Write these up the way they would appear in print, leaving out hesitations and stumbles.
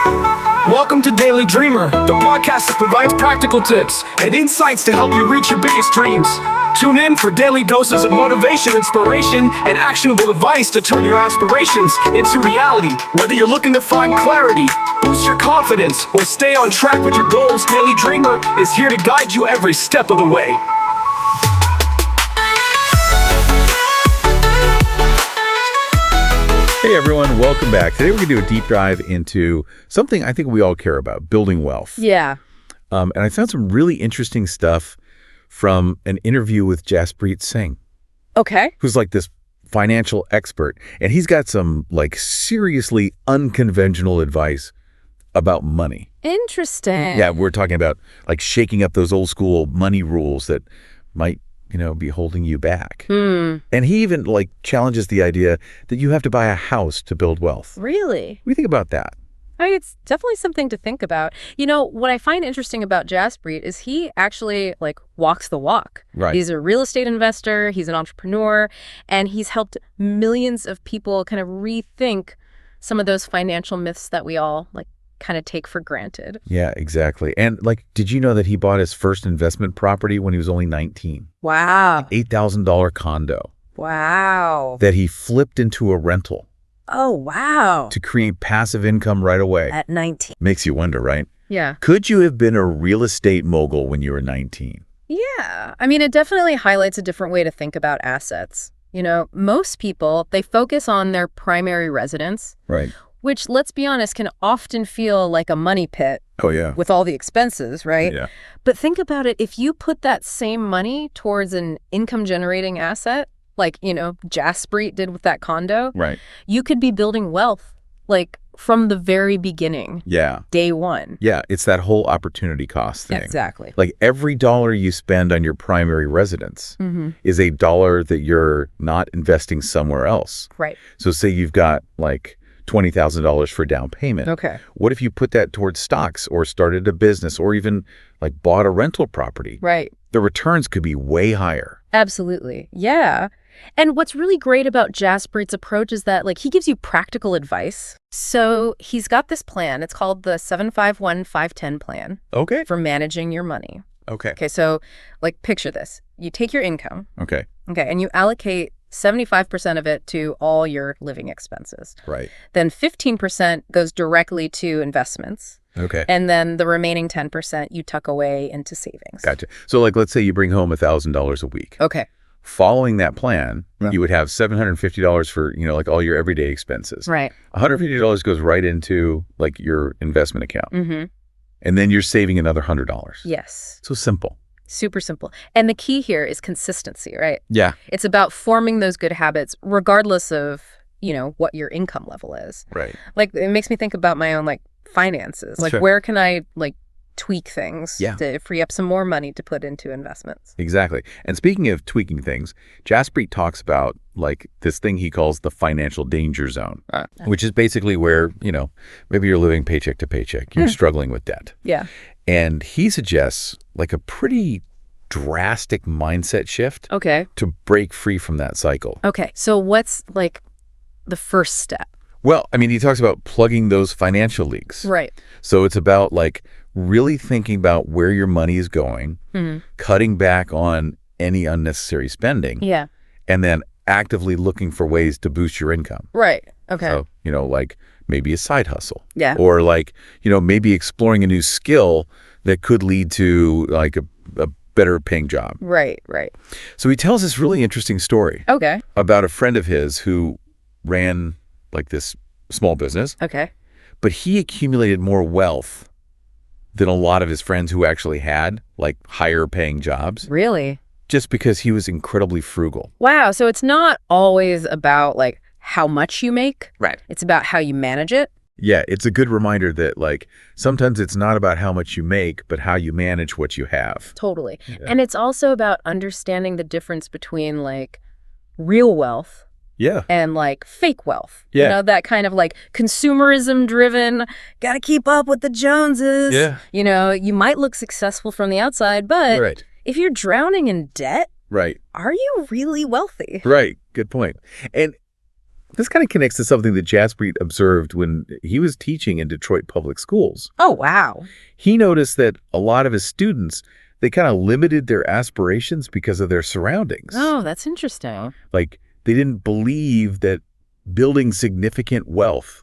Welcome to Daily Dreamer, the podcast that provides practical tips and insights to help you reach your biggest dreams. Tune in for daily doses of motivation, inspiration, and actionable advice to turn your aspirations into reality. Whether you're looking to find clarity, boost your confidence, or stay on track with your goals, Daily Dreamer is here to guide you every step of the way. Hey everyone, welcome back. Today we're going to do a deep dive into something I think we all care about, building wealth. Yeah. And I found some really interesting stuff from an interview with Jaspreet Singh. Okay. Who's like this financial expert. And he's got some like seriously unconventional advice about money. Interesting. Yeah, we're talking about like shaking up those old school money rules that might be holding you back. And he even like challenges the idea that you have to buy a house to build wealth. Really? What do you think about that? I mean, it's definitely something to think about. You know, what I find interesting about Jaspreet is he actually like walks the walk. Right. He's a real estate investor, he's an entrepreneur, and he's helped millions of people kind of rethink some of those financial myths that we all like kind of take for granted. Yeah, exactly. And like, did you know that he bought his first investment property when he was only 19? Wow. $8,000 condo. Wow. That he flipped into a rental. Oh, wow. To create passive income right away. At 19. Makes you wonder, right? Yeah. Could you have been a real estate mogul when you were 19? Yeah. I mean, it definitely highlights a different way to think about assets. You know, most people, they focus on their primary residence. Right. Which, let's be honest, can often feel like a money pit. Oh, yeah. With all the expenses, right? Yeah. But think about it. If you put that same money towards an income-generating asset, like, Jaspreet did with that condo, right, you could be building wealth, like, from the very beginning. Yeah. Day one. Yeah, it's that whole opportunity cost thing. Exactly. Like, every dollar you spend on your primary residence is a dollar that you're not investing somewhere else. Right. So say you've got, like, $20,000 for down payment. Okay. What if you put that towards stocks or started a business or even like bought a rental property? Right. The returns could be way higher. Absolutely. Yeah. And what's really great about Jaspreet's approach is that like he gives you practical advice. So he's got this plan. It's called the 7-5-1-5-10 plan. Okay. For managing your money. Okay. Okay. So like picture this. You take your income. Okay. Okay. And you allocate 75% of it to all your living expenses. Right. Then 15% goes directly to investments. Okay. And then the remaining 10% you tuck away into savings. Gotcha. So like, let's say you bring home $1,000 a week. Okay. Following that plan, you would have $750 for, like all your everyday expenses. Right. $150 goes right into like your investment account. And then you're saving another $100. Yes. So simple. Super simple. And the key here is consistency, right? Yeah. It's about forming those good habits regardless of, what your income level is. Right. Like it makes me think about my own like finances. Like where can I like tweak things to free up some more money to put into investments? Exactly. And speaking of tweaking things, Jaspreet talks about like this thing he calls the financial danger zone, which is basically where, maybe you're living paycheck to paycheck. You're struggling with debt. Yeah. And he suggests like a pretty drastic mindset shift to break free from that cycle. Okay. So what's like the first step? Well, I mean, he talks about plugging those financial leaks. Right. So it's about like really thinking about where your money is going, cutting back on any unnecessary spending. Yeah. And then actively looking for ways to boost your income. Right. Okay. So, like maybe a side hustle. Yeah. Or like, maybe exploring a new skill that could lead to like a better paying job. Right. Right. So he tells this really interesting story. Okay. About a friend of his who ran like this small business. Okay. But he accumulated more wealth than a lot of his friends who actually had like higher paying jobs. Really? Just because he was incredibly frugal. Wow. So it's not always about like how much you make. Right. It's about how you manage it. Yeah, it's a good reminder that like sometimes it's not about how much you make, but how you manage what you have. Totally. Yeah. And it's also about understanding the difference between like real wealth and like fake wealth. Yeah. That kind of like consumerism driven, got to keep up with the Joneses. Yeah. You might look successful from the outside, but if you're drowning in debt, right. are you really wealthy? Right. Good point. And This kind of connects to something that Jaspreet observed when he was teaching in Detroit public schools. Oh, wow. He noticed that a lot of his students, they kind of limited their aspirations because of their surroundings. Oh, that's interesting. Like, they didn't believe that building significant wealth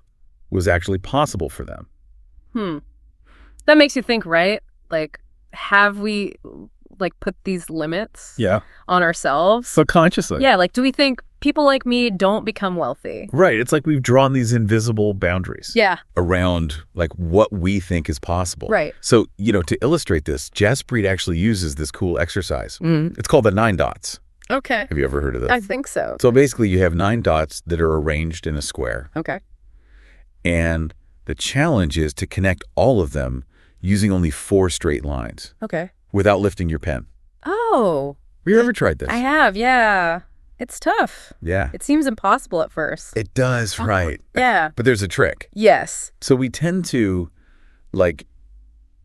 was actually possible for them. That makes you think, right? Like, have we, like, put these limits on ourselves? Subconsciously. Yeah, like, do we think people like me don't become wealthy? Right. It's like we've drawn these invisible boundaries. Yeah. Around, like, what we think is possible. Right. So, to illustrate this, Jaspreet actually uses this cool exercise. It's called the 9 dots. Okay. Have you ever heard of this? I think so. So basically, you have 9 dots that are arranged in a square. Okay. And the challenge is to connect all of them using only 4 straight lines. Okay. Without lifting your pen. Oh. Have you ever tried this? I have, yeah. It's tough. Yeah. It seems impossible at first. It does, right. Yeah. But there's a trick. Yes. So we tend to, like,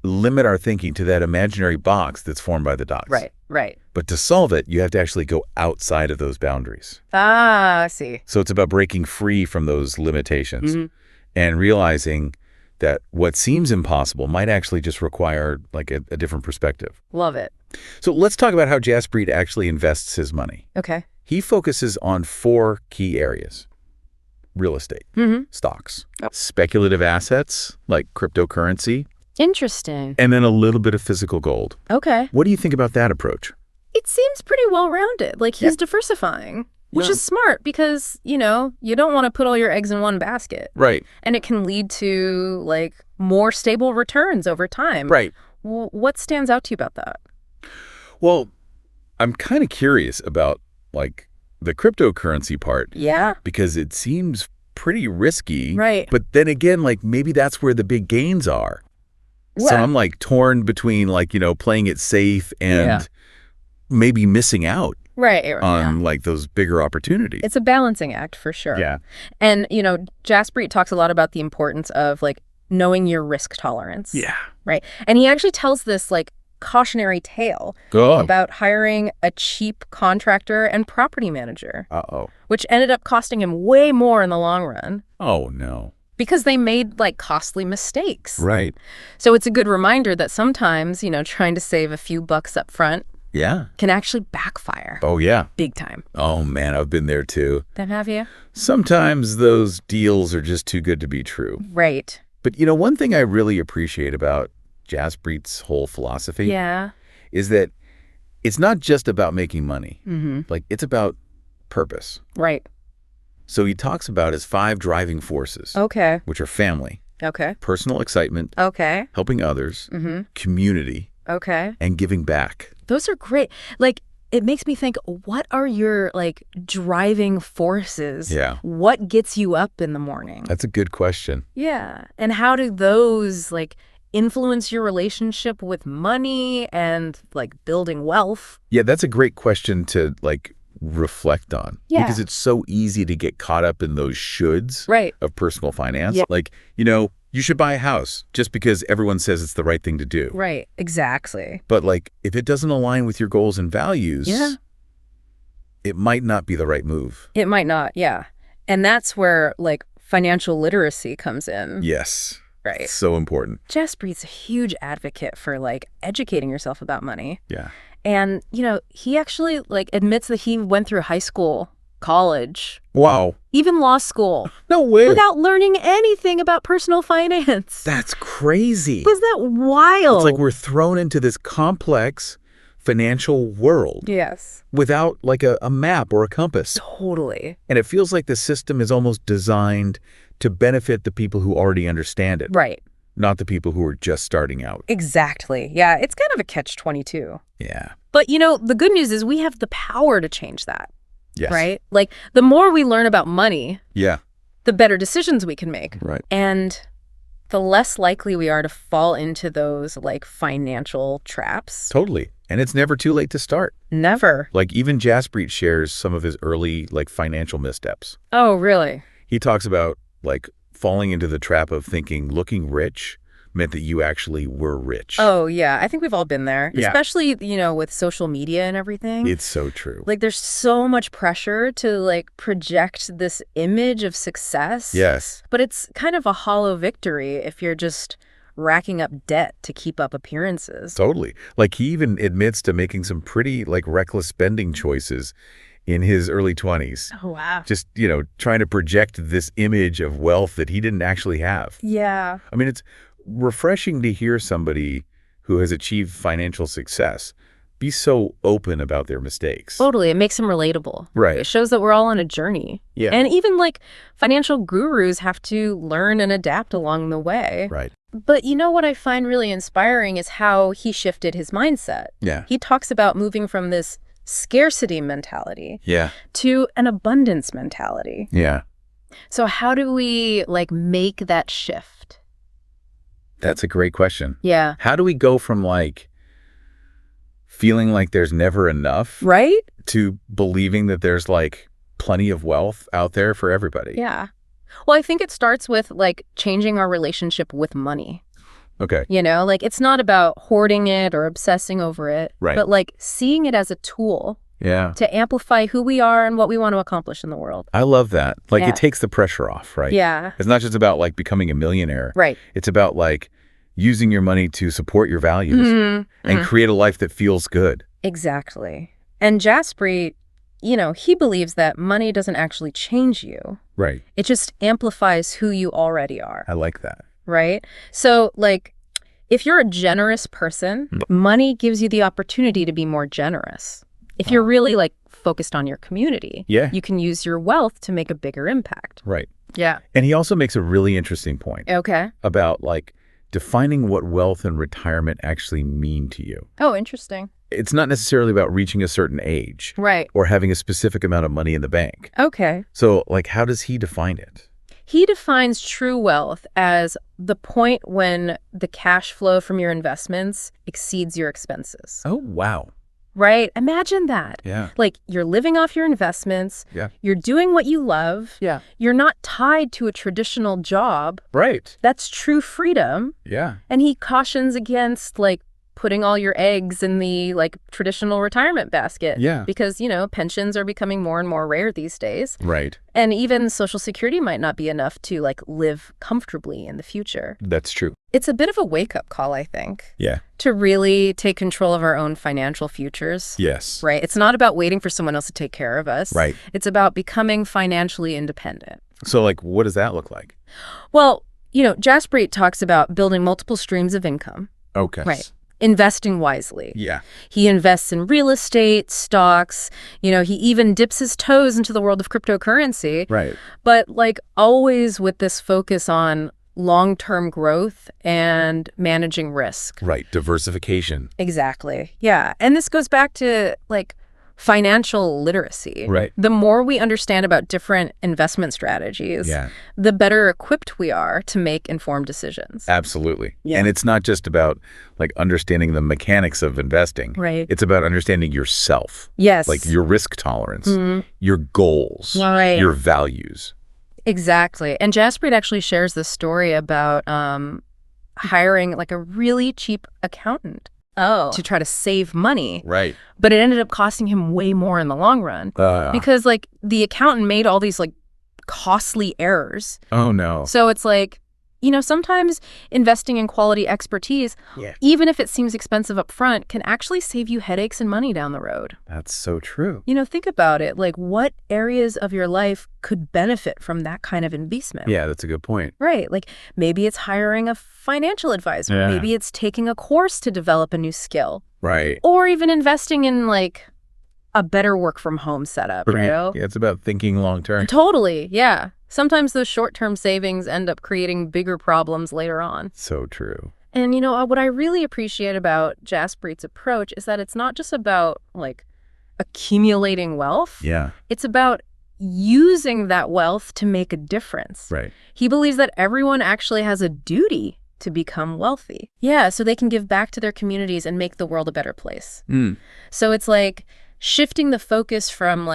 limit our thinking to that imaginary box that's formed by the dots. Right. But to solve it, you have to actually go outside of those boundaries. Ah, I see. So it's about breaking free from those limitations and realizing that what seems impossible might actually just require, like, a different perspective. Love it. So let's talk about how Jaspreet actually invests his money. Okay. He focuses on 4 key areas: real estate, stocks, speculative assets like cryptocurrency, Interesting. and then a little bit of physical gold. Okay. What do you think about that approach? It seems pretty well-rounded. Like, he's diversifying, which is smart because, you don't want to put all your eggs in one basket. Right. And it can lead to, like, more stable returns over time. Right. What stands out to you about that? Well, I'm kind of curious about, like, the cryptocurrency part. Yeah. Because it seems pretty risky. Right. But then again, like, maybe that's where the big gains are. Well, So I'm, like, torn between, like, playing it safe and maybe missing out right. on, like, those bigger opportunities. It's a balancing act for sure. Yeah. And, Jaspreet talks a lot about the importance of, like, knowing your risk tolerance. Yeah. Right. And he actually tells this, like, cautionary tale about hiring a cheap contractor and property manager. Uh-oh. Which ended up costing him way more in the long run. Oh, no. Because they made, like, costly mistakes. Right. So it's a good reminder that sometimes, trying to save a few bucks up front Yeah. can actually backfire. Oh, yeah. Big time. Oh, man, I've been there, too. Then have you? Sometimes those deals are just too good to be true. Right. But, one thing I really appreciate about Jaspreet's whole philosophy is that it's not just about making money. Like, it's about purpose. Right. So he talks about his 5 driving forces, Okay. which are family, Okay. personal excitement, Okay. helping others, community, Okay. and giving back. Those are great. Like, it makes me think, what are your, like, driving forces? Yeah. What gets you up in the morning? That's a good question. Yeah. And how do those, like, influence your relationship with money and, like, building wealth? Yeah, that's a great question to, like, reflect on. Yeah. Because it's so easy to get caught up in those shoulds of personal finance. Yeah. Like, you should buy a house just because everyone says it's the right thing to do. Right. Exactly. But, like, if it doesn't align with your goals and values, it might not be the right move. It might not. Yeah. And that's where, like, financial literacy comes in. Yes. Right. So important. Jaspreet's a huge advocate for, like, educating yourself about money. Yeah. And, he actually, like, admits that he went through high school, college, Wow. even law school, No way. without learning anything about personal finance. That's crazy. Was that wild? It's like we're thrown into this complex financial world Yes. without, like, a map or a compass. Totally. And it feels like the system is almost designed to benefit the people who already understand it, Right. not the people who are just starting out. Exactly. Yeah, it's kind of a catch-22. Yeah. But, the good news is we have the power to change that, Yes. right? Like, the more we learn about money, Yeah. the better decisions we can make. Right. And the less likely we are to fall into those, like, financial traps. Totally. And it's never too late to start. Never. Like, even Jaspreet shares some of his early, like, financial missteps. Oh, really? He talks about, like, falling into the trap of thinking looking rich meant that you actually were rich. Oh, yeah. I think we've all been there, Yeah. especially, with social media and everything. It's so true. Like, there's so much pressure to, project this image of success. Yes. But it's kind of a hollow victory if you're just racking up debt to keep up appearances. Totally. Like, he even admits to making some pretty, reckless spending choices in his early 20s. Oh, wow. Just, trying to project this image of wealth that he didn't actually have. Yeah. I mean, it's refreshing to hear somebody who has achieved financial success be so open about their mistakes. Totally. It makes him relatable. Right. It shows that we're all on a journey. Yeah. And even financial gurus have to learn and adapt along the way. Right. But what I find really inspiring is how he shifted his mindset. Yeah. He talks about moving from this scarcity mentality Yeah. to an abundance mentality. Yeah. So how do we make that shift? That's a great question. Yeah. How do we go from feeling like there's never enough Right? to believing that there's plenty of wealth out there for everybody? Yeah. Well, I think it starts with changing our relationship with money. Okay. It's not about hoarding it or obsessing over it, Right. but seeing it as a tool Yeah. to amplify who we are and what we want to accomplish in the world. I love that. Yeah. It takes the pressure off, right? Yeah. It's not just about becoming a millionaire. Right. It's about using your money to support your values Mm-hmm. and create a life that feels good. Exactly. And Jaspreet, he believes that money doesn't actually change you. Right. It just amplifies who you already are. I like that. Right? So, if you're a generous person, money gives you the opportunity to be more generous. If you're really, focused on your community, Yeah. you can use your wealth to make a bigger impact. Right. Yeah. And he also makes a really interesting point Okay. about defining what wealth and retirement actually mean to you. Oh, interesting. It's not necessarily about reaching a certain age Right. or having a specific amount of money in the bank. Okay. So, how does he define it? He defines true wealth as the point when the cash flow from your investments exceeds your expenses. Oh, wow. Right? Imagine that. Yeah. You're living off your investments. Yeah. You're doing what you love. Yeah. You're not tied to a traditional job. Right. That's true freedom. Yeah. And he cautions against putting all your eggs in the traditional retirement basket. Yeah. Because, pensions are becoming more and more rare these days. Right. And even Social Security might not be enough to live comfortably in the future. That's true. It's a bit of a wake-up call, I think, Yeah. to really take control of our own financial futures. Yes. Right? It's not about waiting for someone else to take care of us. Right. It's about becoming financially independent. So, what does that look like? Well, Jaspreet talks about building multiple streams of income. Okay. Right. Investing wisely. Yeah. He invests in real estate, stocks. He even dips his toes into the world of cryptocurrency. Right. But always with this focus on long-term growth and managing risk. Right. Diversification. Exactly. Yeah. And this goes back to financial literacy. Right. The more we understand about different investment strategies, Yeah. the better equipped we are to make informed decisions. Absolutely. Yeah. And it's not just about understanding the mechanics of investing. Right. It's about understanding yourself. Yes. Your risk tolerance, your goals, Right. your values. Exactly. And Jaspreet actually shares this story about hiring a really cheap accountant to try to save money. Right. But it ended up costing him way more in the long run because the accountant made all these costly errors. Oh, no. So it's sometimes investing in quality expertise, Yeah. even if it seems expensive up front, can actually save you headaches and money down the road. That's so true. Think about it. What areas of your life could benefit from that kind of investment? Yeah, that's a good point. Right. Maybe it's hiring a financial advisor. Yeah. Maybe it's taking a course to develop a new skill. Right. Or even investing in a better work from home setup, Right. right? Yeah, it's about thinking long term. Totally. Yeah. Sometimes those short-term savings end up creating bigger problems later on. So true. And what I really appreciate about Jaspreet's approach is that it's not just about accumulating wealth. Yeah. It's about using that wealth to make a difference. Right. He believes that everyone actually has a duty to become wealthy. Yeah, so they can give back to their communities and make the world a better place. Mm. So it's shifting the focus from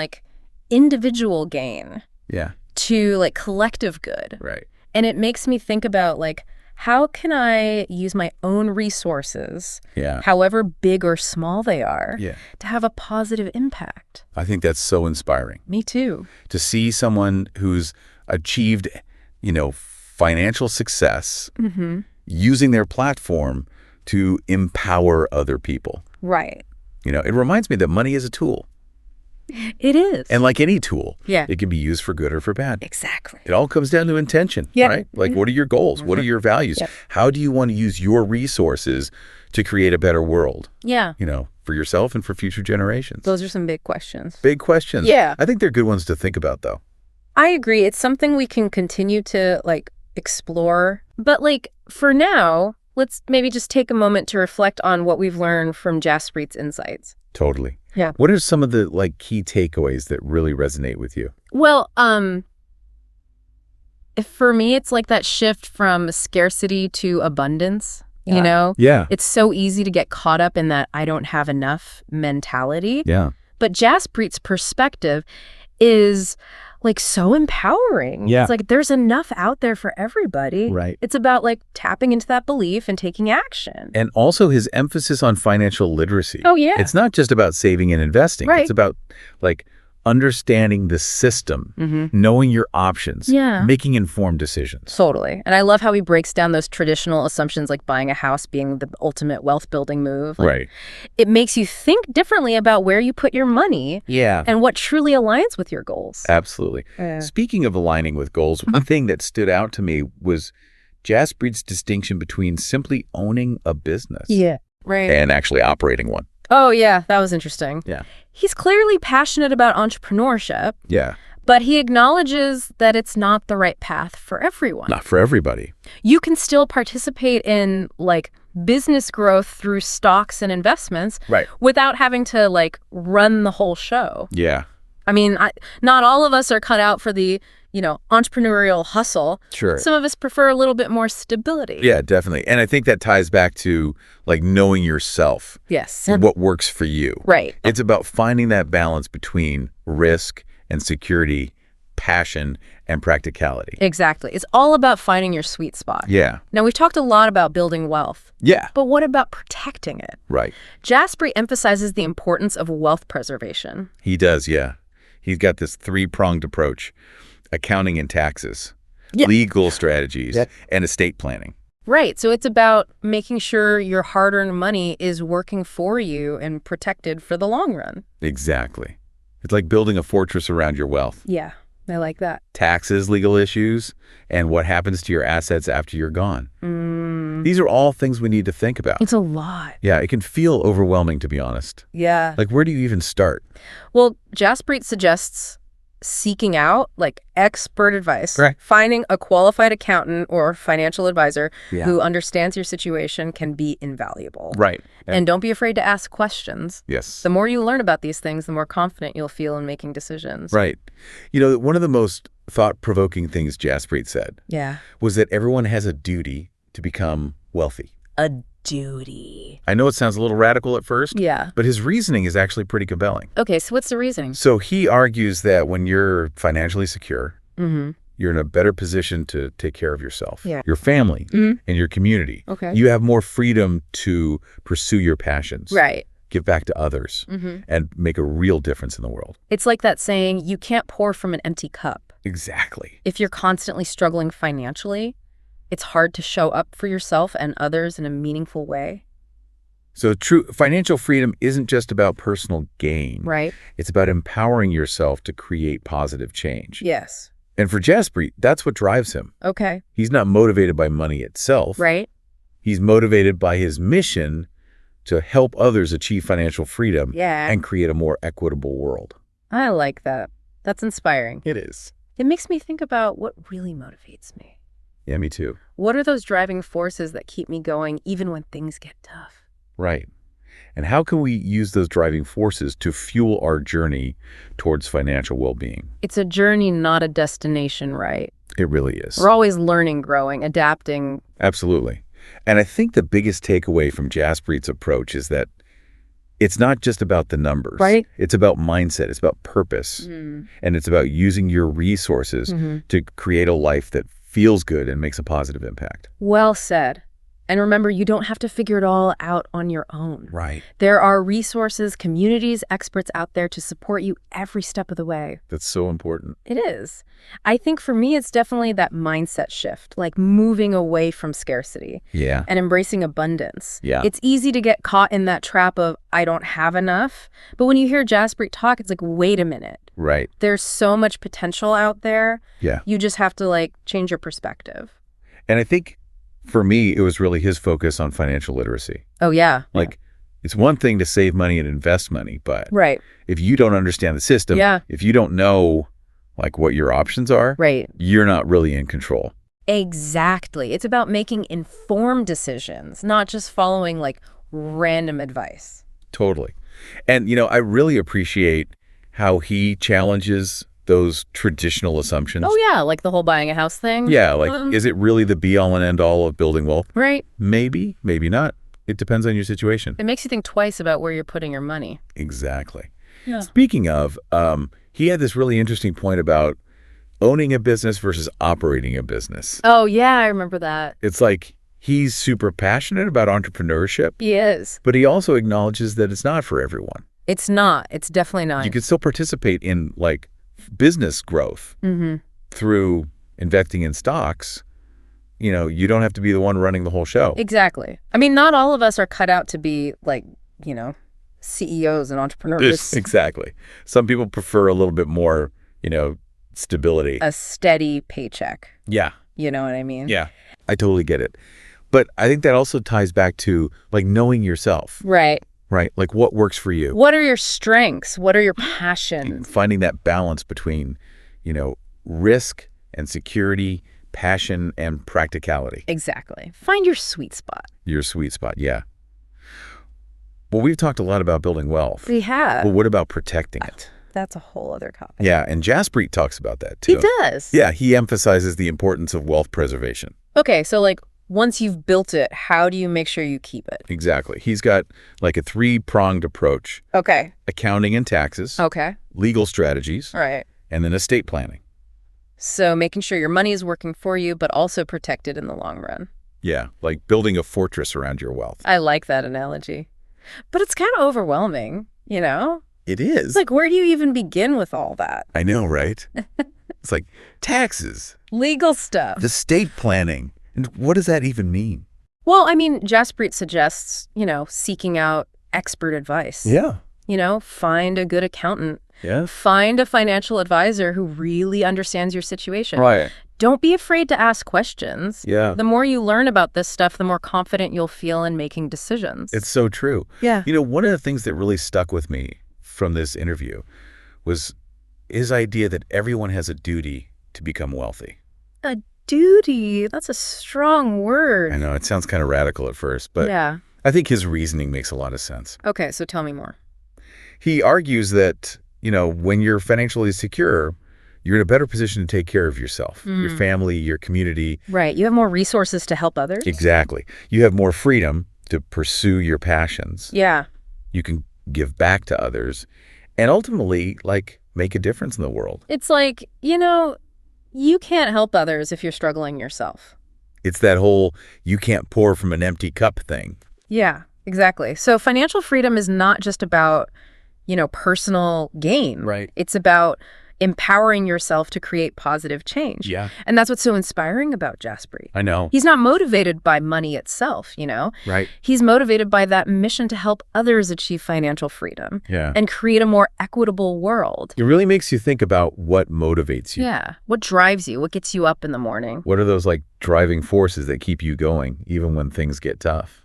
individual gain Yeah. to collective good. Right. And it makes me think about how can I use my own resources, Yeah. however big or small they are, Yeah. to have a positive impact? I think that's so inspiring. Me too. To see someone who's achieved, financial success using their platform to empower other people. Right. It reminds me that money is a tool. It is. And like any tool, Yeah. it can be used for good or for bad. Exactly. It all comes down to intention, Yeah. right? Like, what are your goals? What are your values? Yeah. How do you want to use your resources to create a better world, Yeah. for yourself and for future generations? Those are some big questions. Big questions. Yeah. I think they're good ones to think about, though. I agree. It's something we can continue to explore. But for now, let's maybe just take a moment to reflect on what we've learned from Jaspreet's insights. Totally. Yeah. What are some of the key takeaways that really resonate with you? Well, for me, it's that shift from scarcity to abundance. Yeah. It's so easy to get caught up in that I don't have enough mentality. Yeah. But Jaspreet's perspective is so empowering. Yeah. It's there's enough out there for everybody. Right. It's about tapping into that belief and taking action. And also his emphasis on financial literacy. Oh, yeah. It's not just about saving and investing. Right. It's about understanding the system, knowing your options, Yeah. making informed decisions. Totally. And I love how he breaks down those traditional assumptions like buying a house being the ultimate wealth building move. Right. It makes you think differently about where you put your money Yeah. and what truly aligns with your goals. Absolutely. Yeah. Speaking of aligning with goals, one thing that stood out to me was Jaspreet's distinction between simply owning a business Right. and actually operating one. Oh, yeah. That was interesting. Yeah. He's clearly passionate about entrepreneurship, Yeah. but he acknowledges that it's not the right path for everyone. Not for everybody. You can still participate in business growth through stocks and investments Right. without having to run the whole show. Yeah. I mean, not all of us are cut out for the, entrepreneurial hustle. Sure. Some of us prefer a little bit more stability. Yeah, definitely. And I think that ties back to knowing yourself, Yes. what works for you. Right. It's about finding that balance between risk and security, passion and practicality. Exactly. It's all about finding your sweet spot. Yeah. Now, we've talked a lot about building wealth, Yeah. but what about protecting it? Right. Jaspreet emphasizes the importance of wealth preservation. He does, yeah. He's got this three-pronged approach: accounting and taxes, Yeah. legal strategies, and estate planning. Right. So it's about making sure your hard-earned money is working for you and protected for the long run. Exactly. It's like building a fortress around your wealth. Yeah, I like that. Taxes, legal issues, and what happens to your assets after you're gone. These are all things we need to think about. It's a lot. Yeah, it can feel overwhelming, to be honest. Yeah. Where do you even start? Well, Jaspreet suggests seeking out expert advice, Right. finding a qualified accountant or financial advisor Yeah. who understands your situation can be invaluable. Right. And don't be afraid to ask questions. Yes. The more you learn about these things, the more confident you'll feel in making decisions. Right. One of the most thought-provoking things Jaspreet said Yeah. was that everyone has a duty to become wealthy. A duty. I know it sounds a little radical at first, Yeah. but his reasoning is actually pretty compelling. Okay, so what's the reasoning? So he argues that when you're financially secure, you're in a better position to take care of yourself, Yeah. your family, and your community. Okay. You have more freedom to pursue your passions, Right. give back to others, and make a real difference in the world. It's like that saying, you can't pour from an empty cup. Exactly. If you're constantly struggling financially, it's hard to show up for yourself and others in a meaningful way. So true financial freedom isn't just about personal gain. Right? It's about empowering yourself to create positive change. Yes. And for Jaspreet, that's what drives him. Okay. He's not motivated by money itself. Right? He's motivated by his mission to help others achieve financial freedom Yeah. and create a more equitable world. I like that. That's inspiring. It is. It makes me think about what really motivates me. Yeah, me too. What are those driving forces that keep me going even when things get tough? Right. And how can we use those driving forces to fuel our journey towards financial well-being? It's a journey, not a destination, right? It really is. We're always learning, growing, adapting. Absolutely. And I think the biggest takeaway from Jaspreet's approach is that it's not just about the numbers. Right. It's about mindset. It's about purpose. And it's about using your resources to create a life that feels good and makes a positive impact. Well said. And remember, you don't have to figure it all out on your own. Right. There are resources, communities, experts out there to support you every step of the way. That's so important. It is. I think for me, it's definitely that mindset shift, like moving away from scarcity Yeah. and embracing abundance. Yeah. It's easy to get caught in that trap of, I don't have enough. But when you hear Jaspreet talk, it's like, wait a minute. Right. There's so much potential out there. Yeah. You just have to like change your perspective. And I think for me, it was really his focus on financial literacy. Oh, yeah. Like, it's one thing to save money and invest money, but Right. if you don't understand the system, Yeah. if you don't know like what your options are, Right. you're not really in control. Exactly. It's about making informed decisions, not just following like random advice. Totally. And, I really appreciate how he challenges those traditional assumptions. Oh, yeah. Like the whole buying a house thing. Yeah, like, is it really the be-all and end-all of building wealth? Right. Maybe, maybe not. It depends on your situation. It makes you think twice about where you're putting your money. Exactly. Yeah. Speaking of, he had this really interesting point about owning a business versus operating a business. Oh, yeah. I remember that. It's like he's super passionate about entrepreneurship, He is. but he also acknowledges that it's not for everyone. It's not. It's definitely not. You can still participate in like business growth through investing in stocks. You don't have to be the one running the whole show. Exactly. I mean, not all of us are cut out to be like, CEOs and entrepreneurs. Exactly. Some people prefer a little bit more, stability. A steady paycheck. Yeah. You know what I mean? Yeah. I totally get it. But I think that also ties back to like knowing yourself, Right. right? Like what works for you. What are your strengths? What are your passions? Finding that balance between, risk and security, passion and practicality. Exactly. Find your sweet spot. Your sweet spot. Yeah. Well, we've talked a lot about building wealth. We have. Well, what about protecting it? That's a whole other topic. Yeah. And Jaspreet talks about that too. He does. Yeah. He emphasizes the importance of wealth preservation. Okay. So like once you've built it, how do you make sure you keep it? Exactly. He's got like a 3-pronged approach: Okay. accounting and taxes, Okay. legal strategies, All right. and then estate planning. So making sure your money is working for you, but also protected in the long run. Yeah. Like building a fortress around your wealth. I like that analogy. But it's kind of overwhelming, It is. It's like, where do you even begin with all that? I know, right? It's like taxes, Legal stuff. estate planning. And what does that even mean? Well, I mean, Jaspreet suggests, seeking out expert advice. Yeah. Find a good accountant. Yeah. Find a financial advisor who really understands your situation. Right. Don't be afraid to ask questions. Yeah. The more you learn about this stuff, the more confident you'll feel in making decisions. It's so true. Yeah. One of the things that really stuck with me from this interview was his idea that everyone has a duty to become wealthy. A duty. That's a strong word. I know it sounds kind of radical at first, but Yeah. I think his reasoning makes a lot of sense. Okay, so tell me more. He argues that, when you're financially secure, you're in a better position to take care of yourself, your family, your community. Right. You have more resources to help others? Exactly. You have more freedom to pursue your passions. Yeah. You can give back to others and ultimately, like, make a difference in the world. It's like, you can't help others if you're struggling yourself. It's that whole you can't pour from an empty cup thing. Yeah, exactly. So financial freedom is not just about, personal gain. Right. It's about empowering yourself to create positive change. Yeah. And that's what's so inspiring about Jaspreet. I know. He's not motivated by money itself, Right. He's motivated by that mission to help others achieve financial freedom Yeah. and create a more equitable world. It really makes you think about what motivates you. Yeah. What drives you? What gets you up in the morning? What are those like driving forces that keep you going even when things get tough?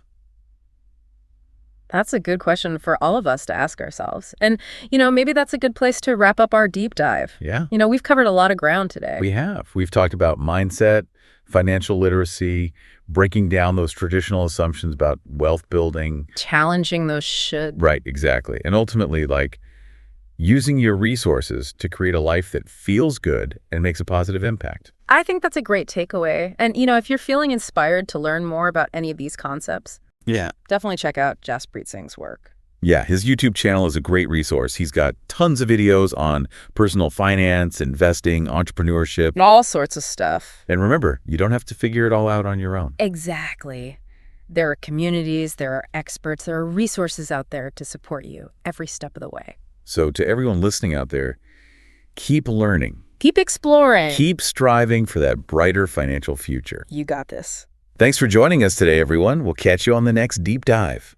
That's a good question for all of us to ask ourselves. And, maybe that's a good place to wrap up our deep dive. Yeah. We've covered a lot of ground today. We have. We've talked about mindset, financial literacy, breaking down those traditional assumptions about wealth building. Challenging those should. Right, exactly. And ultimately, like, using your resources to create a life that feels good and makes a positive impact. I think that's a great takeaway. And, if you're feeling inspired to learn more about any of these concepts, Yeah. definitely check out Jaspreet Singh's work. Yeah, his YouTube channel is a great resource. He's got tons of videos on personal finance, investing, entrepreneurship. And all sorts of stuff. And remember, you don't have to figure it all out on your own. Exactly. There are communities, there are experts, there are resources out there to support you every step of the way. So to everyone listening out there, keep learning. Keep exploring. Keep striving for that brighter financial future. You got this. Thanks for joining us today, everyone. We'll catch you on the next Deep Dive.